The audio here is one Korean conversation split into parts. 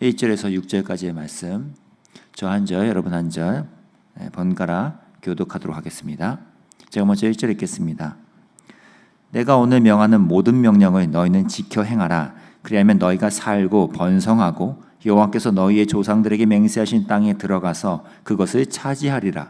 1절에서 6절까지의 말씀, 저 한 절, 여러분 한 절 번갈아 교독하도록 하겠습니다. 제가 먼저 1절 읽겠습니다. 내가 오늘 명하는 모든 명령을 너희는 지켜 행하라. 그리하면 너희가 살고 번성하고 여호와께서 너희의 조상들에게 맹세하신 땅에 들어가서 그것을 차지하리라.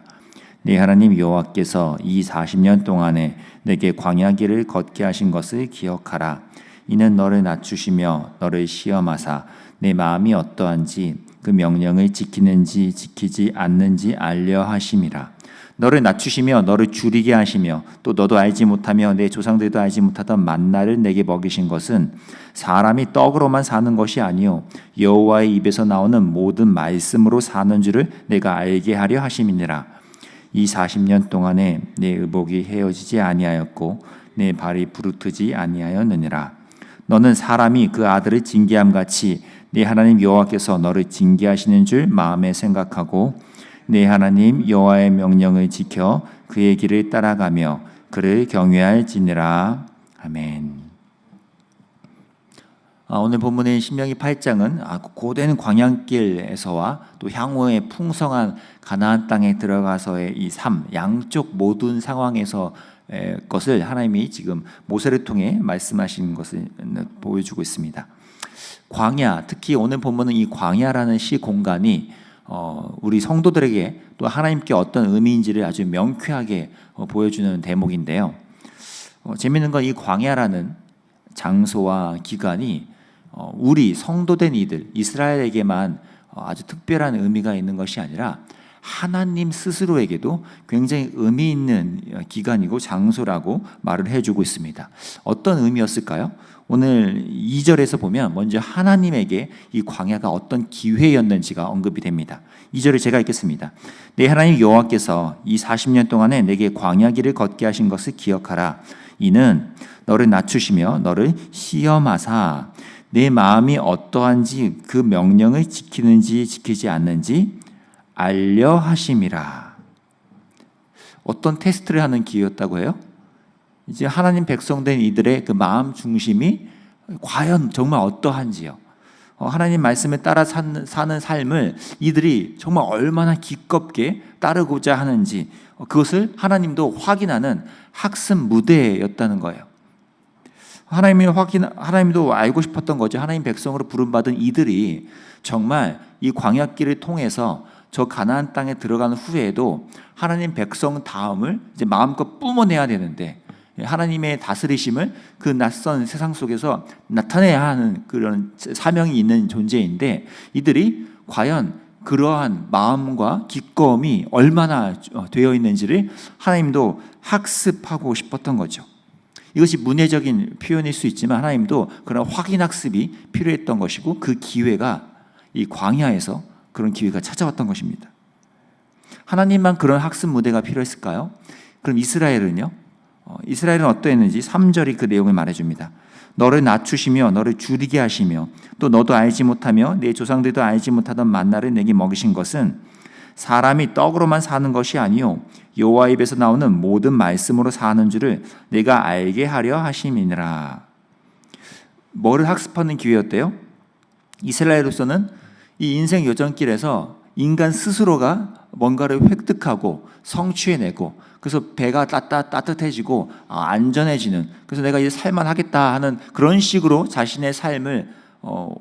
네 하나님 여호와께서 이 40년 동안에 내게 광야 길을 걷게 하신 것을 기억하라. 이는 너를 낮추시며 너를 시험하사 내 마음이 어떠한지 그 명령을 지키는지 지키지 않는지 알려 하심이라. 너를 낮추시며 너를 줄이게 하시며 또 너도 알지 못하며 내 조상들도 알지 못하던 만나를 내게 먹이신 것은 사람이 떡으로만 사는 것이 아니요 여호와의 입에서 나오는 모든 말씀으로 사는 줄을 내가 알게 하려 하심이니라. 이 40년 동안에 내 의복이 헤어지지 아니하였고 내 발이 부르트지 아니하였느니라. 너는 사람이 그 아들을 징계함 같이 네 하나님 여호와께서 너를 징계하시는 줄 마음에 생각하고 네 하나님 여호와의 명령을 지켜 그의 길을 따라가며 그를 경외할지니라. 아멘. 오늘 본문의 신명기 8장은 고된 광야길에서와 또 향후에 풍성한 가나안 땅에 들어가서의 이 삶, 양쪽 모든 상황에서 것을 하나님이 지금 모세를 통해 말씀하신 것을 보여주고 있습니다. 광야, 특히 오늘 본문은 이 광야라는 시 공간이 우리 성도들에게 또 하나님께 어떤 의미인지를 아주 명쾌하게 보여주는 대목인데요. 재미있는 건 이 광야라는 장소와 기간이 우리 성도된 이들, 이스라엘에게만 아주 특별한 의미가 있는 것이 아니라 하나님 스스로에게도 굉장히 의미 있는 기간이고 장소라고 말을 해주고 있습니다. 어떤 의미였을까요? 오늘 2절에서 보면 먼저 하나님에게 이 광야가 어떤 기회였는지가 언급이 됩니다. 2절을 제가 읽겠습니다. 내 하나님 여호와께서 이 40년 동안에 내게 광야 길을 걷게 하신 것을 기억하라. 이는 너를 낮추시며 너를 시험하사 내 마음이 어떠한지 그 명령을 지키는지 지키지 않는지 알려 하심이라. 어떤 테스트를 하는 기회였다고 해요? 이제 하나님 백성된 이들의 그 마음 중심이 과연 정말 어떠한지요. 하나님 말씀에 따라 사는 삶을 이들이 정말 얼마나 기껍게 따르고자 하는지 그것을 하나님도 학습 무대였다는 거예요. 하나님도 알고 싶었던 거죠. 하나님 백성으로 부름받은 이들이 정말 이 광야길을 통해서 저 가나안 땅에 들어간 후에도 하나님 백성 다음을 이제 마음껏 뿜어내야 되는데 하나님의 다스리심을 그 낯선 세상 속에서 나타내야 하는 그런 사명이 있는 존재인데 이들이 과연 그러한 마음과 기꺼움이 얼마나 되어 있는지를 하나님도 학습하고 싶었던 거죠. 이것이 문해적인 표현일 수 있지만 하나님도 그런 확인 학습이 필요했던 것이고 그 기회가 이 광야에서 그런 기회가 찾아왔던 것입니다. 하나님만 그런 학습 무대가 필요했을까요? 그럼 이스라엘은요? 이스라엘은 어떠했는지 3절이 그 내용을 말해줍니다. 너를 낮추시며 너를 줄이게 하시며 또 너도 알지 못하며 내 조상들도 알지 못하던 만나를 내게 먹이신 것은 사람이 떡으로만 사는 것이 아니요 여호와 입에서 나오는 모든 말씀으로 사는 줄을 내가 알게 하려 하심이니라. 뭐를 학습하는 기회였대요? 이스라엘로서는 이 인생 여정길에서 인간 스스로가 뭔가를 획득하고 성취해내고 그래서 배가 따뜻해지고 안전해지는, 그래서 내가 이제 살만하겠다 하는 그런 식으로 자신의 삶을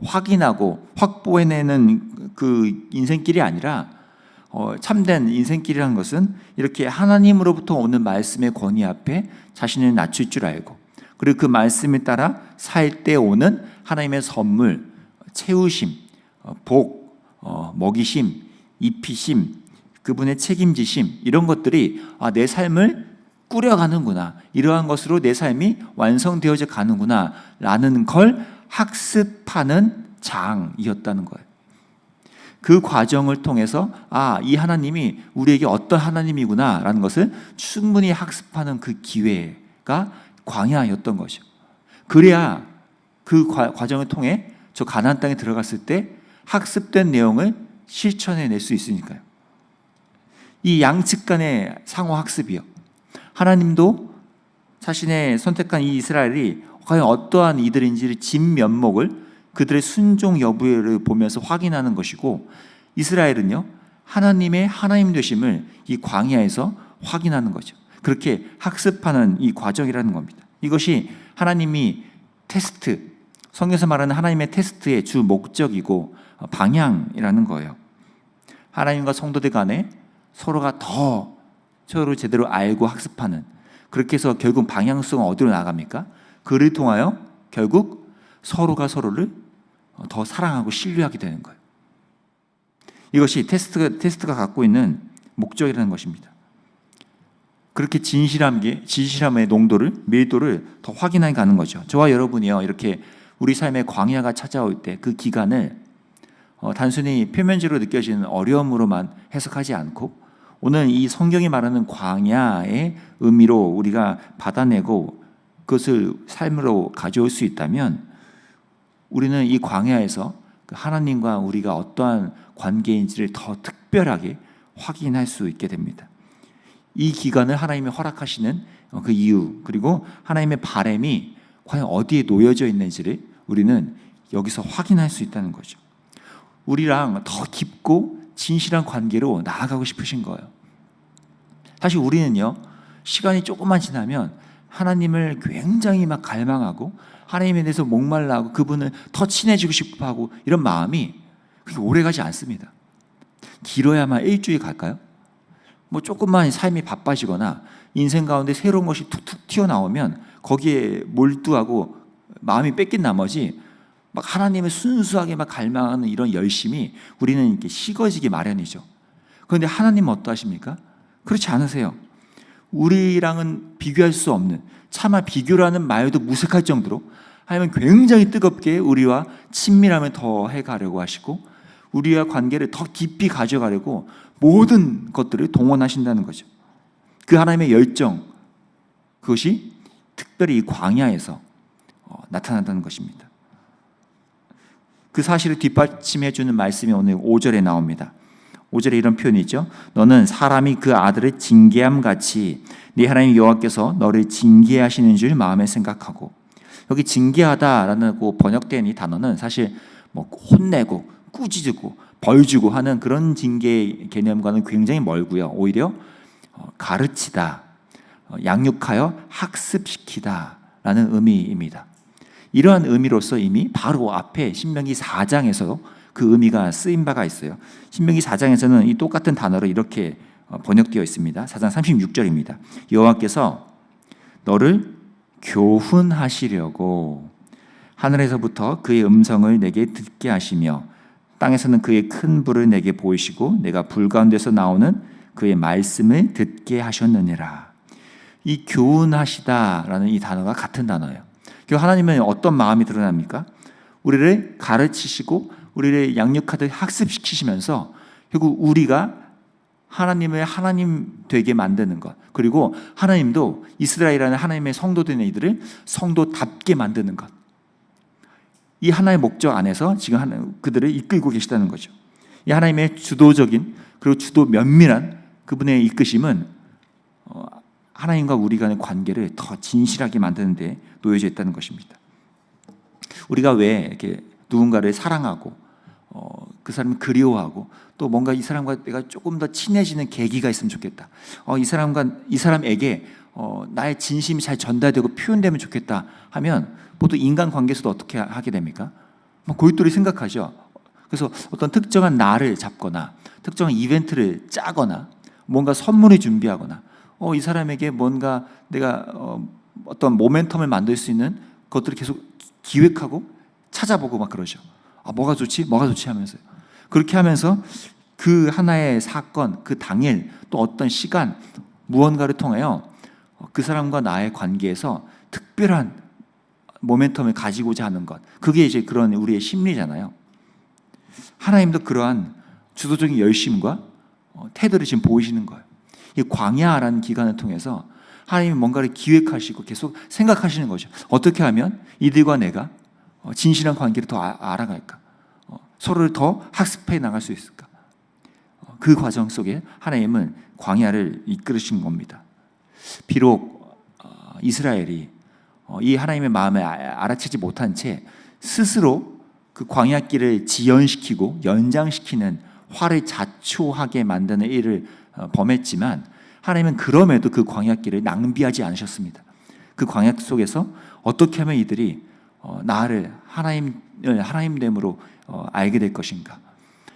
확인하고 확보해내는 그 인생길이 아니라 참된 인생길이라는 것은 이렇게 하나님으로부터 오는 말씀의 권위 앞에 자신을 낮출 줄 알고 그리고 그 말씀에 따라 살 때 오는 하나님의 선물, 채우심, 복, 먹이심, 입히심, 그분의 책임지심, 이런 것들이 내 삶을 꾸려가는구나, 이러한 것으로 내 삶이 완성되어져 가는구나 라는 걸 학습하는 장이었다는 거예요. 그 과정을 통해서 이 하나님이 우리에게 어떤 하나님이구나 라는 것을 충분히 학습하는 그 기회가 광야였던 것이죠. 그래야 그 과정을 통해 저 가나안 땅에 들어갔을 때 학습된 내용을 실천해낼 수 있으니까요. 이 양측 간의 상호 학습이요. 하나님도 자신의 선택한 이 이스라엘이 과연 어떠한 이들인지를 진면목을 그들의 순종 여부를 보면서 확인하는 것이고, 이스라엘은요 하나님의 하나님 되심을 이 광야에서 확인하는 거죠. 그렇게 학습하는 이 과정이라는 겁니다. 이것이 하나님이 테스트, 성경에서 말하는 하나님의 테스트의 주 목적이고 방향이라는 거예요. 하나님과 성도들 간에 서로가 더 서로를 제대로 알고 학습하는, 그렇게 해서 결국 방향성은 어디로 나갑니까? 그를 통하여 결국 서로가 서로를 더 사랑하고 신뢰하게 되는 거예요. 이것이 테스트가 갖고 있는 목적이라는 것입니다. 그렇게 진실함의 농도를, 밀도를 더 확인해 가는 거죠. 저와 여러분이요, 이렇게 우리 삶에 광야가 찾아올 때 그 기간을 단순히 표면적으로 느껴지는 어려움으로만 해석하지 않고, 오늘 이 성경이 말하는 광야의 의미로 우리가 받아내고 그것을 삶으로 가져올 수 있다면, 우리는 이 광야에서 하나님과 우리가 어떠한 관계인지를 더 특별하게 확인할 수 있게 됩니다. 이 기간을 하나님이 허락하시는 그 이유, 그리고 하나님의 바람이 과연 어디에 놓여져 있는지를 우리는 여기서 확인할 수 있다는 거죠. 우리랑 더 깊고 진실한 관계로 나아가고 싶으신 거예요. 사실 우리는요, 시간이 조금만 지나면 하나님을 굉장히 막 갈망하고 하나님에 대해서 목말라하고 그분을 더 친해지고 싶어하고 이런 마음이 그렇게 오래가지 않습니다. 길어야만 일주일 갈까요? 뭐 조금만 삶이 바빠지거나 인생 가운데 새로운 것이 툭툭 튀어나오면 거기에 몰두하고 마음이 뺏긴 나머지 막 하나님을 순수하게 막 갈망하는 이런 열심이 우리는 이렇게 식어지기 마련이죠. 그런데 하나님은 어떠하십니까? 그렇지 않으세요. 우리랑은 비교할 수 없는, 차마 비교라는 말도 무색할 정도로 하나님은 굉장히 뜨겁게 우리와 친밀함을 더 해가려고 하시고 우리와 관계를 더 깊이 가져가려고 모든 것들을 동원하신다는 거죠. 그 하나님의 열정, 그것이 특별히 이 광야에서 나타난다는 것입니다. 그 사실을 뒷받침해 주는 말씀이 오늘 5절에 나옵니다. 5절에 이런 표현이 있죠. 너는 사람이 그 아들을 징계함 같이 네 하나님 여호와께서 너를 징계하시는 줄 마음에 생각하고, 여기 징계하다라고 번역된 이 단어는 사실 뭐 혼내고 꾸짖고 벌주고 하는 그런 징계 개념과는 굉장히 멀고요. 오히려 가르치다, 양육하여 학습시키다라는 의미입니다. 이러한 의미로서 이미 바로 앞에 신명기 4장에서 그 의미가 쓰인 바가 있어요. 신명기 4장에서는 이 똑같은 단어로 이렇게 번역되어 있습니다. 4장 36절입니다. 여호와께서 너를 교훈하시려고 하늘에서부터 그의 음성을 내게 듣게 하시며 땅에서는 그의 큰 불을 내게 보이시고 내가 불 가운데서 나오는 그의 말씀을 듣게 하셨느니라. 이 교훈하시다라는 이 단어가 같은 단어예요. 하나님은 어떤 마음이 드러납니까? 우리를 가르치시고 우리를 양육하듯 학습시키시면서 결국 우리가 하나님을 하나님 되게 만드는 것, 그리고 하나님도 이스라엘이라는 하나님의 성도된 이들을 성도답게 만드는 것, 이 하나의 목적 안에서 지금 그들을 이끌고 계시다는 거죠. 이 하나님의 주도적인 그리고 주도 면밀한 그분의 이끄심은 하나님과 우리 간의 관계를 더 진실하게 만드는 데 놓여져 있다는 것입니다. 우리가 왜 이렇게 누군가를 사랑하고 그 사람을 그리워하고 또 뭔가 이 사람과 내가 조금 더 친해지는 계기가 있으면 좋겠다. 이 사람에게 나의 진심이 잘 전달되고 표현되면 좋겠다 하면 보통 인간 관계에서도 어떻게 하게 됩니까? 골똘히 생각하죠. 그래서 어떤 특정한 날을 잡거나 특정한 이벤트를 짜거나 뭔가 선물을 준비하거나 이 사람에게 뭔가 내가 어떤 모멘텀을 만들 수 있는 것들을 계속 기획하고 찾아보고 막 그러죠. 뭐가 좋지 하면서요. 그렇게 하면서 그 하나의 사건, 그 당일 또 어떤 시간 무언가를 통하여 그 사람과 나의 관계에서 특별한 모멘텀을 가지고자 하는 것, 그게 이제 그런 우리의 심리잖아요. 하나님도 그러한 주도적인 열심과 태도를 지금 보이시는 거예요. 이 광야라는 기간을 통해서 하나님이 뭔가를 기획하시고 계속 생각하시는 거죠. 어떻게 하면 이들과 내가 진실한 관계를 더 알아갈까? 서로를 더 학습해 나갈 수 있을까? 그 과정 속에 하나님은 광야를 이끌으신 겁니다. 비록 이스라엘이 이 하나님의 마음을 알아채지 못한 채 스스로 그 광야길을 지연시키고 연장시키는 화를 자초하게 만드는 일을 범했지만 하나님은 그럼에도 그 광야길을 낭비하지 않으셨습니다. 그 광야 속에서 어떻게 하면 이들이 나를 하나님됨으로 알게 될 것인가,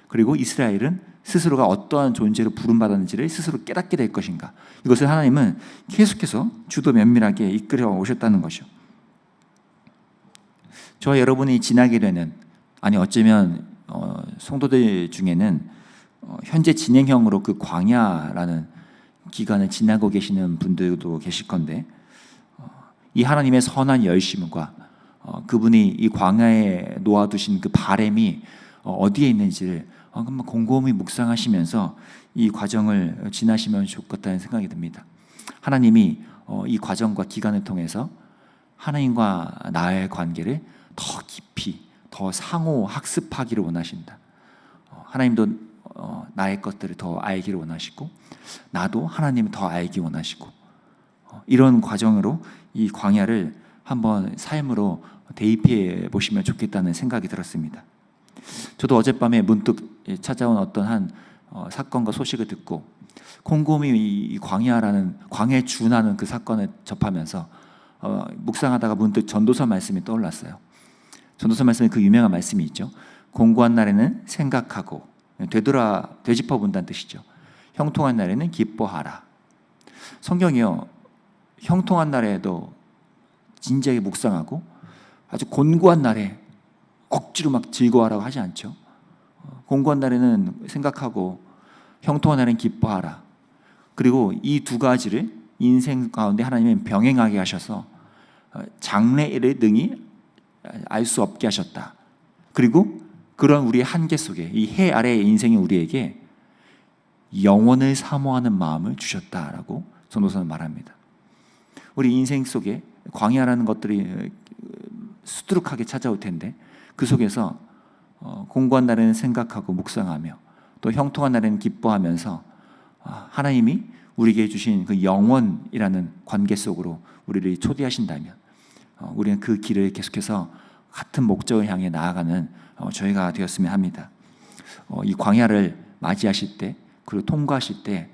그리고 이스라엘은 스스로가 어떠한 존재로 부름받았는지를 스스로 깨닫게 될 것인가, 이것을 하나님은 계속해서 주도 면밀하게 이끌어 오셨다는 것이죠. 저와 여러분이 지나게 되는, 아니 어쩌면 성도들 중에는 현재 진행형으로 그 광야라는 기간을 지나고 계시는 분들도 계실 건데, 이 하나님의 선한 열심과 그분이 이 광야에 놓아두신 그 바람이 어디에 있는지를 한번 곰곰이 묵상하시면서 이 과정을 지나시면 좋겠다는 생각이 듭니다. 하나님이 이 과정과 기간을 통해서 하나님과 나의 관계를 더 깊이, 더 상호 학습하기를 원하신다. 하나님도 나의 것들을 더 알기를 원하시고, 나도 하나님을 더 알기 원하시고, 이런 과정으로 이 광야를 한번 삶으로 대입해 보시면 좋겠다는 생각이 들었습니다. 저도 어젯밤에 문득 찾아온 어떤 한 사건과 소식을 듣고 곰곰이 이 광야에 준하는 그 사건을 접하면서 묵상하다가 문득 전도서 말씀이 떠올랐어요. 전도서 말씀에 그 유명한 말씀이 있죠. 공고한 날에는 생각하고, 되짚어 본다는 뜻이죠. 형통한 날에는 기뻐하라. 성경이요, 형통한 날에도 진지하게 묵상하고 아주 곤고한 날에 억지로 막 즐거워하라고 하지 않죠. 곤고한 날에는 생각하고 형통한 날에는 기뻐하라. 그리고 이 두 가지를 인생 가운데 하나님은 병행하게 하셔서 장래를 능히 알 수 없게 하셨다. 그리고 그런 우리의 한계 속에, 이 해 아래의 인생의 우리에게 영원을 사모하는 마음을 주셨다라고 전도서는 말합니다. 우리 인생 속에 광야라는 것들이 수두룩하게 찾아올 텐데, 그 속에서 공고한 날에는 생각하고 묵상하며 또 형통한 날에는 기뻐하면서 하나님이 우리에게 주신 그 영원이라는 관계 속으로 우리를 초대하신다면 우리는 그 길을 계속해서 같은 목적을 향해 나아가는 저희가 되었으면 합니다. 이 광야를 맞이하실 때, 그리고 통과하실 때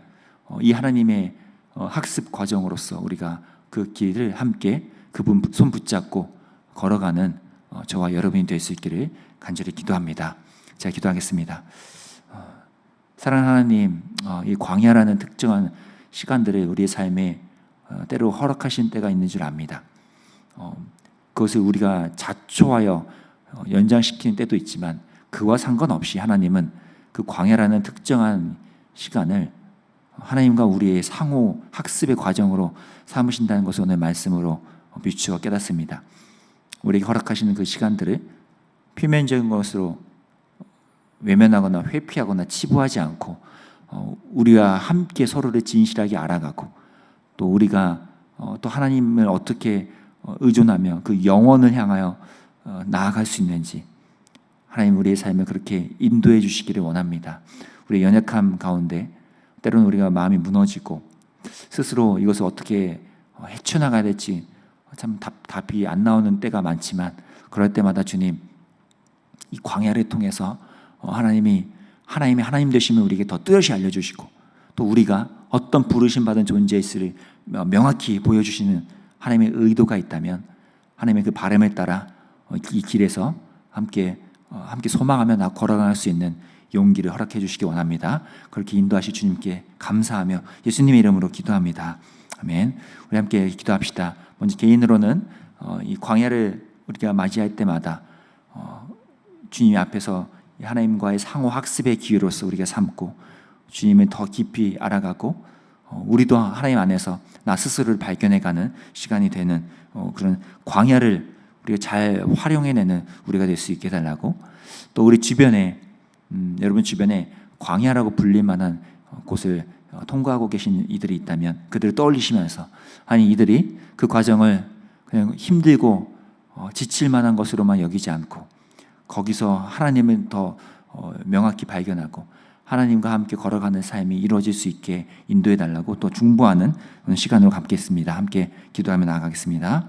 이 하나님의 학습 과정으로서 우리가 그 길을 함께 그분 손 붙잡고 걸어가는 저와 여러분이 될 수 있기를 간절히 기도합니다. 제가 기도하겠습니다. 사랑하는 하나님, 이 광야라는 특정한 시간들을 우리의 삶에 때로 허락하신 때가 있는 줄 압니다. 그것을 우리가 자초하여 연장시키는 때도 있지만 그와 상관없이 하나님은 그 광야라는 특정한 시간을 하나님과 우리의 상호 학습의 과정으로 삼으신다는 것을 오늘 말씀으로 비추어 깨닫습니다. 우리에게 허락하시는 그 시간들을 표면적인 것으로 외면하거나 회피하거나 치부하지 않고 우리와 함께 서로를 진실하게 알아가고, 또 우리가 또 하나님을 어떻게 의존하며 그 영원을 향하여 나아갈 수 있는지 하나님 우리의 삶을 그렇게 인도해 주시기를 원합니다. 우리의 연약함 가운데 때로는 우리가 마음이 무너지고 스스로 이것을 어떻게 헤쳐나가야 될지 참 답이 안 나오는 때가 많지만, 그럴 때마다 주님, 이 광야를 통해서 하나님이 하나님 되심을 우리에게 더 뚜렷이 알려주시고, 또 우리가 어떤 부르심 받은 존재일을 명확히 보여주시는 하나님의 의도가 있다면 하나님의 그 바람을 따라 이 길에서 함께 소망하며 걸어갈 수 있는 용기를 허락해 주시기 원합니다. 그렇게 인도하실 주님께 감사하며 예수님의 이름으로 기도합니다. 아멘. 우리 함께 기도합시다. 먼저 개인으로는 이 광야를 우리가 맞이할 때마다 주님 앞에서 하나님과의 상호 학습의 기회로서 우리가 삼고, 주님을 더 깊이 알아가고 우리도 하나님 안에서 나 스스로를 발견해가는 시간이 되는 그런 광야를 우리가 잘 활용해내는 우리가 될 수 있게 해달라고, 또 우리 주변에 여러분 주변에 광야라고 불릴 만한 곳을 통과하고 계신 이들이 있다면 그들을 떠올리시면서, 아니 이들이 그 과정을 그냥 힘들고 지칠 만한 것으로만 여기지 않고 거기서 하나님을 더 명확히 발견하고 하나님과 함께 걸어가는 삶이 이루어질 수 있게 인도해 달라고 또 중보하는 시간으로 갖겠습니다. 함께 기도하며 나아가겠습니다.